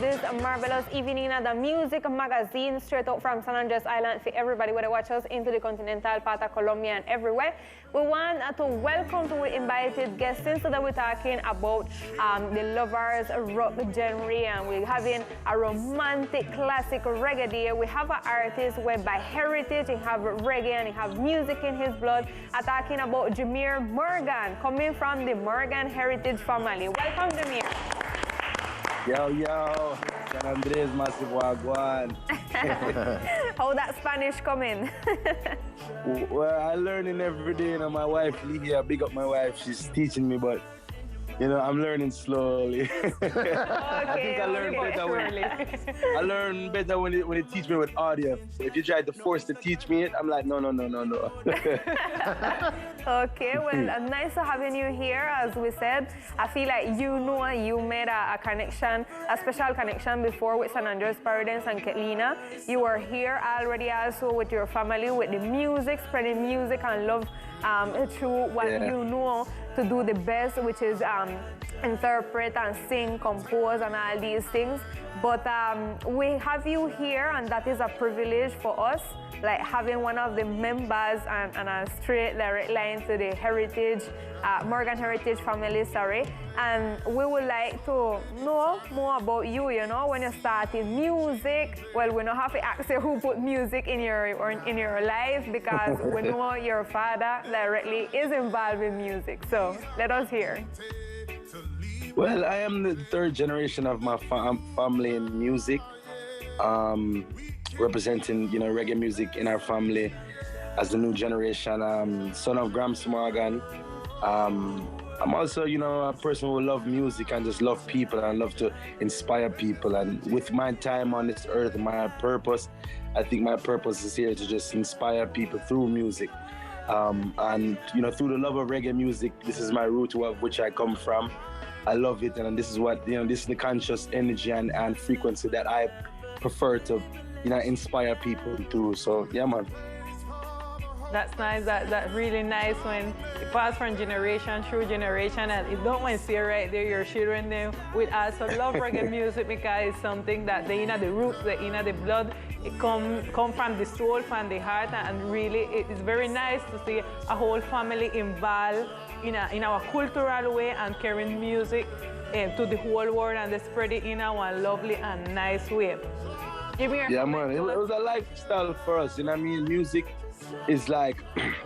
this marvelous evening at the Music Magazine, straight out from San Andres Island for everybody who watch us into the continental part of Colombia and everywhere. We want to welcome to our invited guests. Since today we're talking about the lovers rock genre, and we're having a romantic classic reggae day. We have an artist where by heritage he have reggae and he have music in his blood. I'm talking about Jemere Morgan, coming from the Morgan heritage family. Welcome, Jemere. Yo, San Andres, massive wagwan. How that Spanish coming? Well, I learning every day. You know, my wife, Lydia, big up my wife. She's teaching me, but you know, I'm learning slowly. Okay, I think I learn better when they teach me with audio. So if you try to force to teach me it, I'm like, no. Okay, well, nice having you here. As we said, I feel like you made a connection, a special connection before with San Andres Paradise and Ketlina. You were here already also with your family, with the music, spreading music and love through what you know to do the best, which is interpret and sing, compose, and all these things. But we have you here, and that is a privilege for us, like having one of the members and a straight direct line to the heritage, Morgan heritage family, and we would like to know more about you, you know, when you started music. Well, we don't have to ask you who put music in your life, because we know your father directly is involved with music, so let us hear. Well, I am the third generation of my family in music, representing, you know, reggae music in our family as the new generation. Son of Jemere Morgan. I'm also, you know, a person who love music and just love people and love to inspire people. And with my time on this earth, my purpose, I think my purpose is here to just inspire people through music. And, you know, through the love of reggae music, this is my root of which I come from. I love it, and this is what, you know, this is the conscious energy and frequency that I prefer to, you know, inspire people through. So, yeah, man. That's nice. That's really nice when it passes from generation through generation, and you don't want to see right there your children there with us. So love reggae music because it's something that they in the roots, they in the blood. It come from the soul, from the heart, and really it is very nice to see a whole family involved in our cultural way and carrying music to the whole world, and they spread it in our lovely and nice way. Yeah, man. It was a lifestyle for us. You know what I mean? Music is like,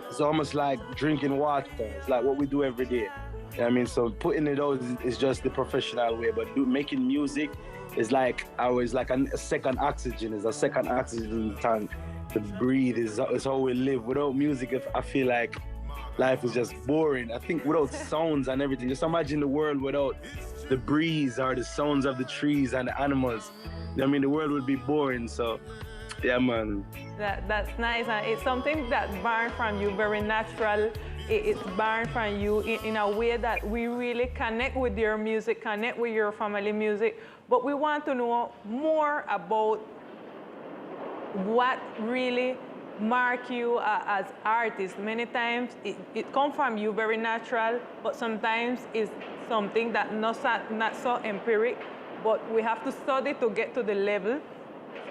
it's almost like drinking water. It's like what we do every day. You know what I mean? So putting it out is just the professional way, but making music is like always like a second oxygen. It's a second oxygen tank to breathe. Is how we live. Without music, I feel like life is just boring. I think without sounds and everything, just imagine the world without the breeze or the sounds of the trees and the animals. You know what I mean? The world would be boring. So, yeah, man. That's nice. And it's something that's born from you, very natural. It's born from you in a way that we really connect with your music, connect with your family music. But we want to know more about what really mark you as artist. Many times it comes from you very natural, but sometimes it's something that not so empiric, but we have to study to get to the level.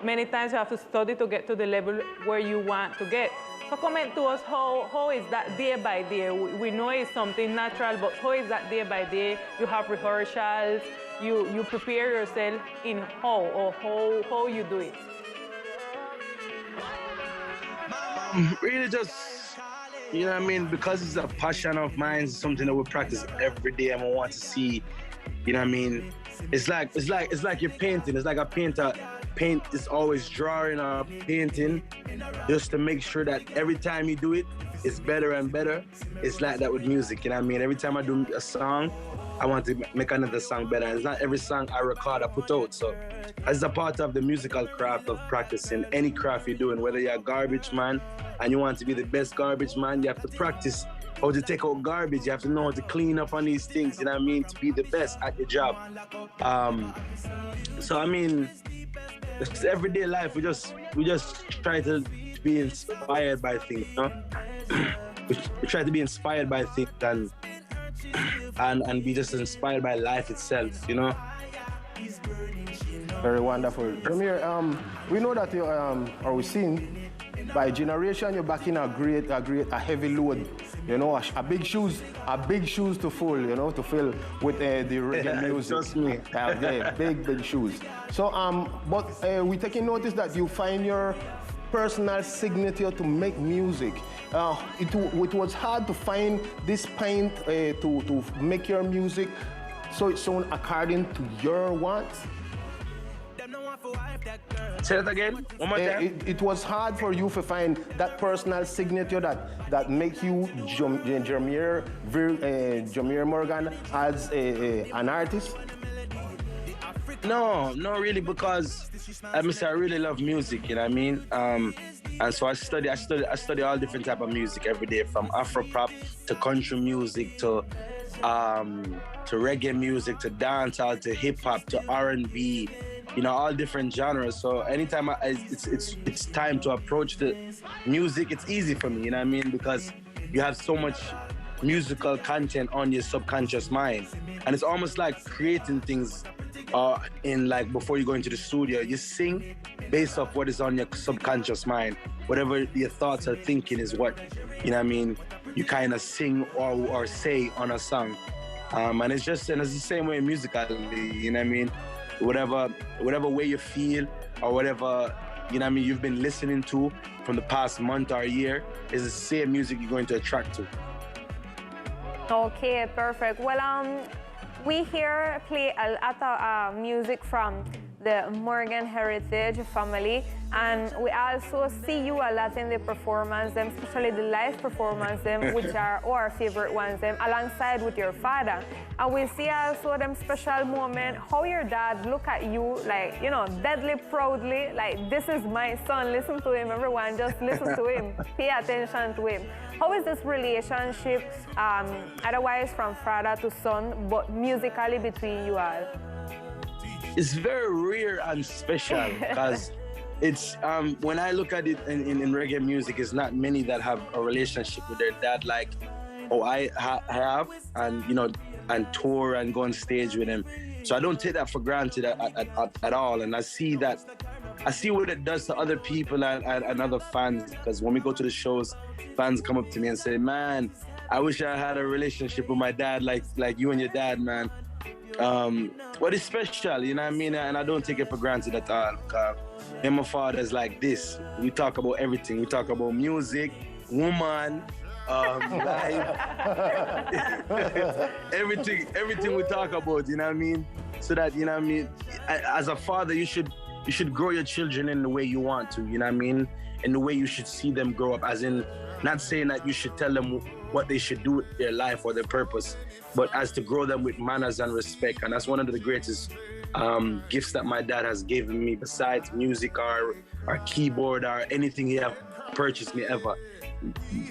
Many times you have to study to get to the level where you want to get. So comment to us, how is that day by day? We know it's something natural, but how is that day by day? You have rehearsals, you prepare yourself in how you do it. Really just, you know what I mean, because it's a passion of mine, it's something that we practice every day and we want to see, you know what I mean? It's like you're painting. It's like a painter paint is always drawing or painting just to make sure that every time you do it, it's better and better. It's like that with music, you know what I mean? Every time I do a song, I want to make another song better. It's not every song I record, I put out. So as a part of the musical craft of practicing any craft you're doing, whether you're a garbage man and you want to be the best garbage man, you have to practice how to take out garbage. You have to know how to clean up on these things, you know what I mean, to be the best at your job. So I mean, it's everyday life. We just try to be inspired by things, you know? We try to be inspired by things and be just inspired by life itself, you know? Very wonderful. Jemere, we know that you, or we've seen, by generation, you're back in a heavy load. You know, a big shoes to fill. You know, to fill with the reggae music. Trust me. Yeah, big shoes. So, but we taking notice that you find your personal signature to make music. It was hard to find this point to make your music so it sounds according to your wants. Say that again, one more time. It was hard for you to find that personal signature that make you Jemere Morgan as an artist. No, not really, because I really love music, you know what I mean? And so I study all different type of music every day, from Afro pop to country music to reggae music to dancehall to hip hop to R&B, you know, all different genres. So anytime it's time to approach the music, it's easy for me, you know what I mean? Because you have so much musical content on your subconscious mind, and it's almost like creating things in, like, before you go into the studio, you sing based off what is on your subconscious mind. Whatever your thoughts are thinking is what, you know what I mean, you kind of sing or say on a song. And it's the same way musically, you know what I mean? Whatever way you feel, or whatever, you know what I mean, you've been listening to from the past month or year, is the same music you're going to attract to. Okay, perfect. Well, we here play a lot of music from the Morgan heritage family, and we also see you a lot in the performance, them, especially the live performance, them, which are our favorite ones, them, alongside with your father. And we see also them special moment, how your dad look at you, like, you know, deadly proudly, like, this is my son, listen to him, everyone, just listen to him, pay attention to him. How is this relationship, otherwise from father to son, but musically between you all? It's very rare and special, because it's when I look at it in reggae music, it's not many that have a relationship with their dad like I have, and, you know, and tour and go on stage with him. So I don't take that for granted at all, and I see what it does to other people and other fans, because when we go to the shows, fans come up to me and say, "Man, I wish I had a relationship with my dad like you and your dad, man." What is special, you know what I mean? And I don't take it for granted at all. Me and my father's like this. We talk about everything. We talk about music, woman, life, everything we talk about, you know what I mean? So that, you know what I mean, as a father, you should grow your children in the way you want to, you know what I mean? In the way you should see them grow up, as in, not saying that you should tell them what they should do with their life or their purpose, but as to grow them with manners and respect. And that's one of the greatest gifts that my dad has given me, besides music or keyboard or anything he have purchased me ever.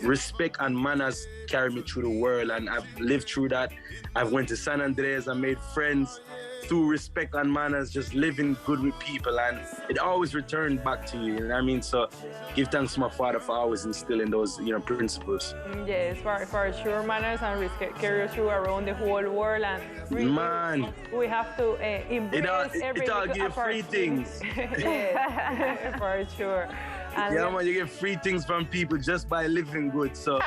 Respect and manners carry me through the world, and I've lived through that. I've went to San Andreas, I made friends through respect and manners, just living good with people, and it always returned back to you know what I mean? So give thanks to my father for always instilling those, you know, principles. Yes, for sure, manners and respect carry you through around the whole world, and really, man, we have to embrace every it all give free things. Yes, for sure. And yeah, man, you get free things from people just by living good. So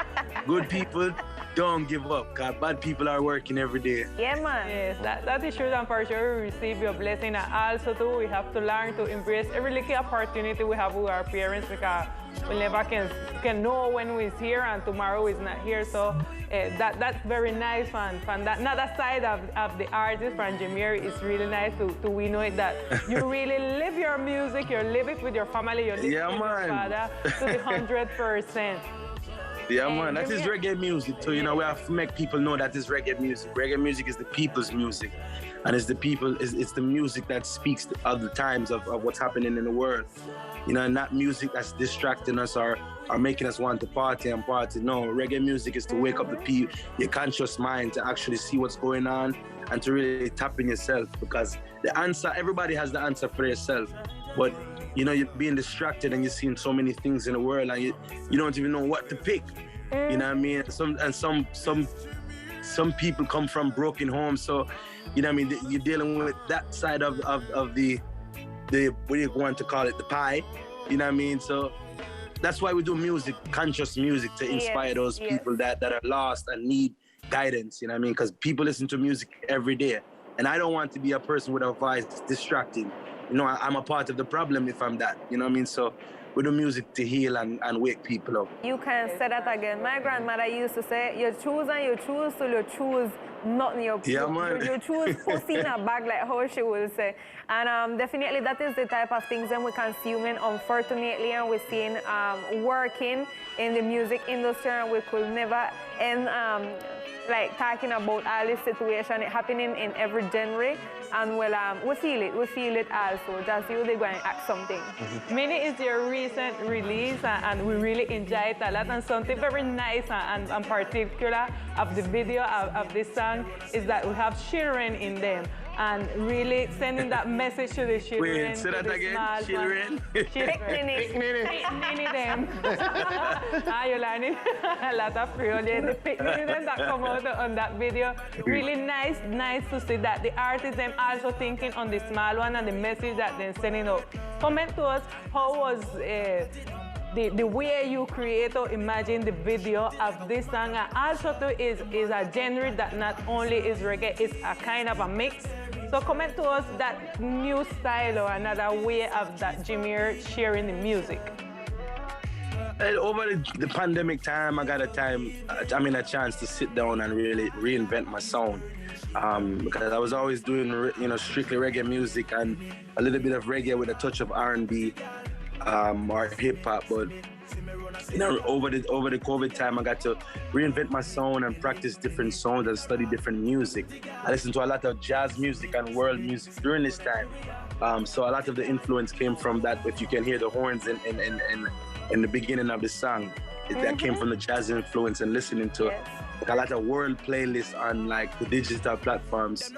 good people don't give up, because bad people are working every day. Yeah, man. Yes, that is true, and for sure we receive your blessing. And also too, we have to learn to embrace every little opportunity we have with our parents, because we never can know when we're here and tomorrow is not here. So that's very nice, and from that another side of the artist from Jemere, it's really nice to we know it that you really live your music, you live it with your family, you live it with your father to the 100%. Yeah, man, that is reggae music too. You know, we have to make people know that is reggae music. Reggae music is the people's music, and it's the music that speaks of the times of what's happening in the world. You know, not music that's distracting us or making us want to party and party. No, reggae music is to wake up your conscious mind to actually see what's going on and to really tap in yourself, because the answer, everybody has the answer for yourself, but you know, you're being distracted and you're seeing so many things in the world, and you don't even know what to pick. You know what I mean? Some some people come from broken homes, so you know what I mean, you're dealing with that side of the what do you want to call it, the pie, you know what I mean? So that's why we do music, conscious music, to inspire those people that are lost and need guidance, you know what I mean? Because people listen to music every day, and I don't want to be a person with a voice distracting. You know, I'm a part of the problem if I'm that, you know what I mean? So we do music to heal and wake people up. You can say that again. My grandmother used to say, you choose and you choose till you choose nothing. You choose pussy in a bag, like how she will say. And definitely that is the type of things that we're consuming, unfortunately, and we're seeing working in the music industry, and we could never end like talking about all this situation happening in every genre. And well, we feel it also. Just you, they're going to act something. Mini is your recent release, and we really enjoy it a lot. And something very nice and particular of the video of this song is that we have children in them. And really sending that message to the children. Wait, say that again? Children? Nini them. You're learning a lot of Creole. The picnic them that come out on that video. Really nice to see that the artists them also thinking on the small one and the message that they're sending out. Comment to us, how was the way you create or imagine the video of this song, and also too is a genre that not only is reggae, it's a kind of a mix. So comment to us that new style or another way of that Jemere sharing the music. Over the pandemic time, I got a chance to sit down and really reinvent my sound. Because I was always doing, strictly reggae music and a little bit of reggae with a touch of R&B or hip hop. But over the COVID time, I got to reinvent my sound and practice different sounds and study different music. I listened to a lot of jazz music and world music during this time. So a lot of the influence came from that. If you can hear the horns in the beginning of the song, that came from the jazz influence, and listening to like a lot of world playlists on like the digital platforms.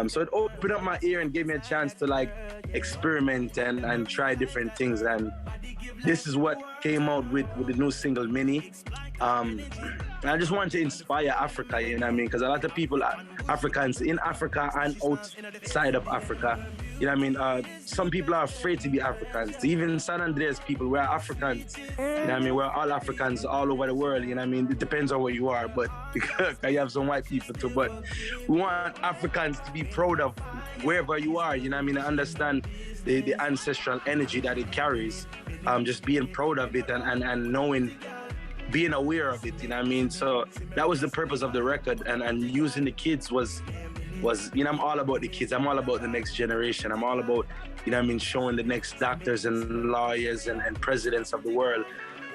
So it opened up my ear and gave me a chance to like experiment and try different things. And this is what came out with the new single, Mini. And I just wanted to inspire Africa, you know what I mean? Because a lot of people are Africans in Africa and outside of Africa. You know what I mean? Some people are afraid to be Africans. Even San Andreas people, we're Africans. You know what I mean? We're all Africans all over the world, you know what I mean? It depends on where you are, but you have some white people too. But we want Africans to be proud of wherever you are, you know what I mean? I understand the ancestral energy that it carries. Just being proud of it and knowing, being aware of it, you know what I mean? So that was the purpose of the record, and using the kids was, I'm all about the kids. I'm all about the next generation. I'm all about, you know what I mean, showing the next doctors and lawyers and presidents of the world,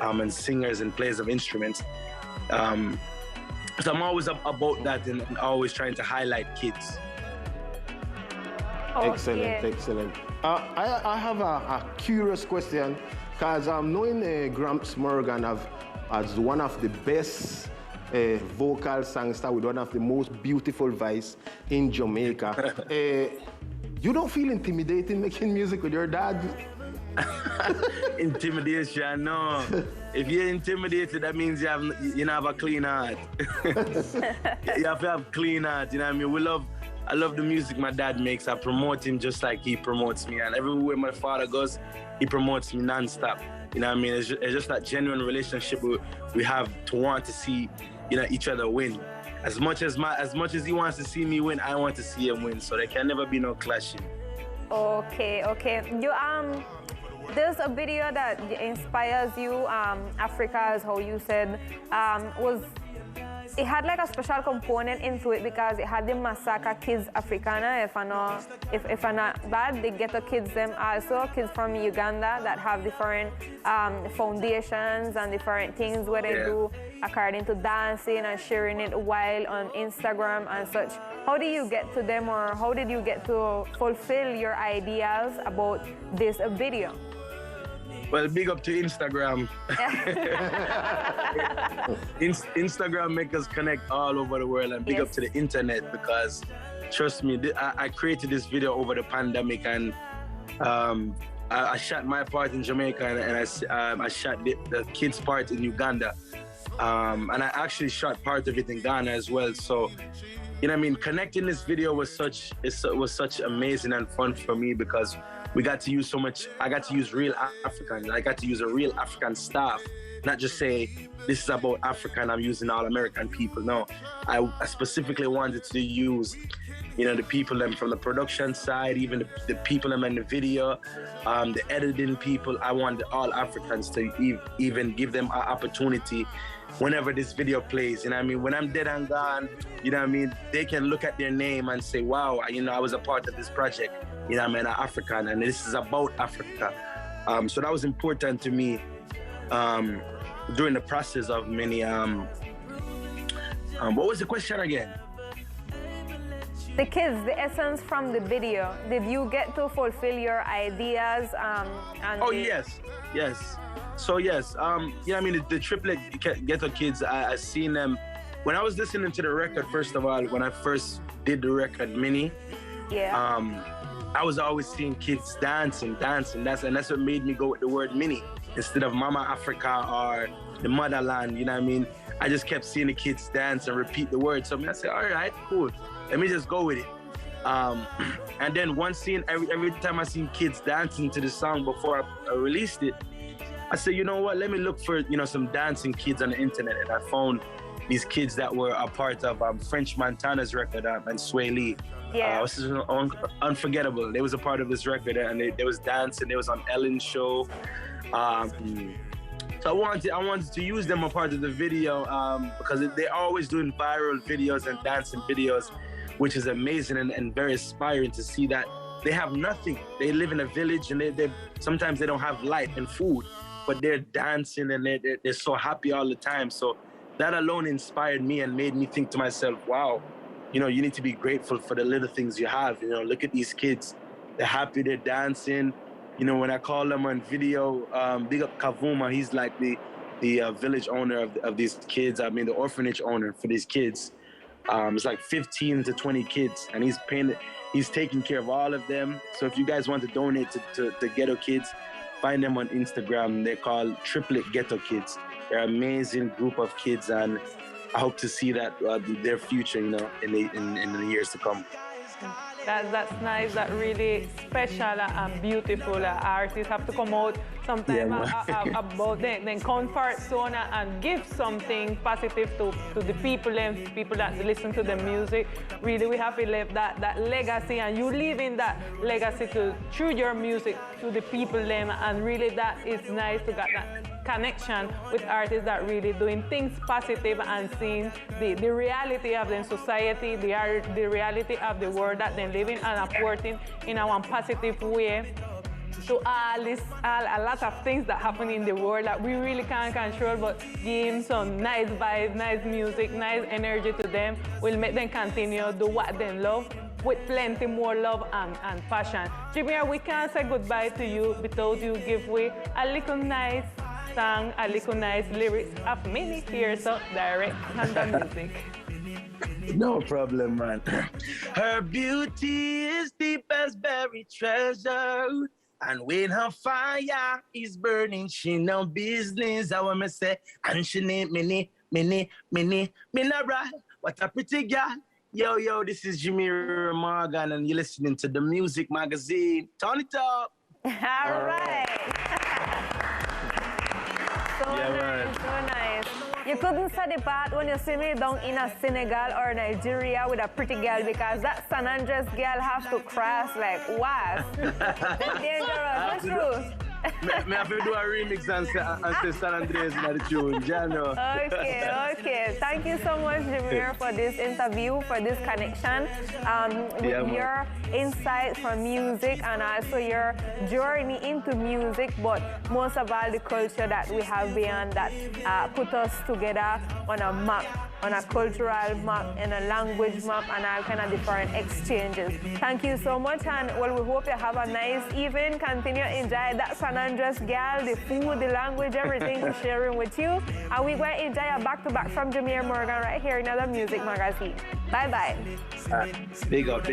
and singers and players of instruments. So I'm always about that and always trying to highlight kids. Excellent. I have a curious question, because I'm knowing Gramps Morgan as one of the best vocal songster with one of the most beautiful voice in Jamaica. You don't feel intimidating making music with your dad? Intimidation, no. If you're intimidated, that means you don't have a clean heart. You have to have clean heart, you know what I mean? I love the music my dad makes. I promote him just like he promotes me. And everywhere my father goes, he promotes me non-stop. You know what I mean? It's just that genuine relationship we have to want to see, each other win. As much as he wants to see me win, I want to see him win. So there can never be no clashing. Okay. You there's a video that inspires you, Africa, as how you said, it had like a special component into it because it had the Massacre Kids Africana, if I'm not bad. The ghetto kids them also, kids from Uganda that have different foundations and different things where they do according to dancing and sharing it while on Instagram and such. How do you get to them, or how did you get to fulfill your ideas about this video? Well, big up to Instagram. Instagram make us connect all over the world, and big up to the internet, because trust me, I created this video over the pandemic, and I shot my part in Jamaica, and I shot the kids' part in Uganda And I actually shot part of it in Ghana as well. So, you know what I mean? Connecting this video was such amazing and fun for me because we got to use so much. I got to use real African. I got to use a real African staff, not just say this is about Africa and I'm using all American people. No, I specifically wanted to use, you know, the people them from the production side, even the people them in the video, the editing people. I wanted all Africans to even give them an opportunity whenever this video plays. You know what I mean? When I'm dead and gone, you know what I mean? They can look at their name and say, wow, you know, I was a part of this project. You know what I mean? I'm African, and this is about Africa. So that was important to me during the process of many. What was the question again? The kids, the essence from the video. Did you get to fulfill your ideas? Yes. So yes, you know, I mean, the triplet ghetto kids. I seen them when I was listening to the record. First of all, when I first did the record, Mini. Yeah. I was always seeing kids dancing. And that's what made me go with the word Mini instead of Mama Africa or the motherland. You know what I mean? I just kept seeing the kids dance and repeat the word. So I said, all right, cool. Let me just go with it. And then one scene, every time I seen kids dancing to the song before I released it, I said, you know what? Let me look for, you know, some dancing kids on the internet. And I found these kids that were a part of French Montana's record and Sway Lee. Yeah. This is unforgettable. They was a part of this record and they was dancing. They was on Ellen's show. So I wanted to use them a part of the video because they're always doing viral videos and dancing videos, which is amazing and very inspiring to see that they have nothing. They live in a village and they sometimes they don't have light and food, but they're dancing and they're so happy all the time. So that alone inspired me and made me think to myself, wow, you know, you need to be grateful for the little things you have. You know, look at these kids. They're happy, they're dancing. You know, when I call them on video, big up Kavuma, he's like the village owner of these kids. I mean, the orphanage owner for these kids. It's like 15 to 20 kids, and he's taking care of all of them. So if you guys want to donate to Ghetto Kids, find them on Instagram. They're called Triplet Ghetto Kids. They're an amazing group of kids, and I hope to see that their future, you know, in the years to come. That's nice. That's really special and beautiful. Artists have to come out sometimes about their comfort zone and give something positive to the people and people that listen to the music. Really, we have to live that legacy, and you leaving that legacy through your music to the people them, and really that is nice to get that connection with artists that really doing things positive and seeing the reality of the society, the reality of the world that they're living, and supporting in a positive way to a lot of things that happen in the world that we really can't control, but give some nice vibes, nice music, nice energy to them will make them continue do what they love with plenty more love and passion. Jemere, we can't say goodbye to you without you give away a little nice song, a little nice lyrics of Mini here, so direct and the music. No problem, man. Her beauty is deep as buried treasure, and when her fire is burning, she no business. I want to say, and she name Mini, mineral. What a pretty girl. Yo, this is Jemere Morgan, and you're listening to The Music Magazine. Turn it up. All right. So nice. You couldn't say the part when you see me down in a Senegal or Nigeria with a pretty girl, because that San Andres girl have to cross like what? That's dangerous. What's true? Me have to do a remix and say San Andres in the tune, Jano. Okay. Thank you so much, Jemere, for this interview, for this connection with your insights from music and also your journey into music, but most of all the culture that we have beyond that put us together on a map, on a cultural map, and a language map, and all kind of different exchanges. Thank you so much, and well, we hope you have a nice evening. Continue to enjoy that San Andres girl, the food, the language, everything we're sharing with you. And we're going to enjoy a back-to-back from Jemere Morgan right here in The Music Magazine. Bye-bye. Big up.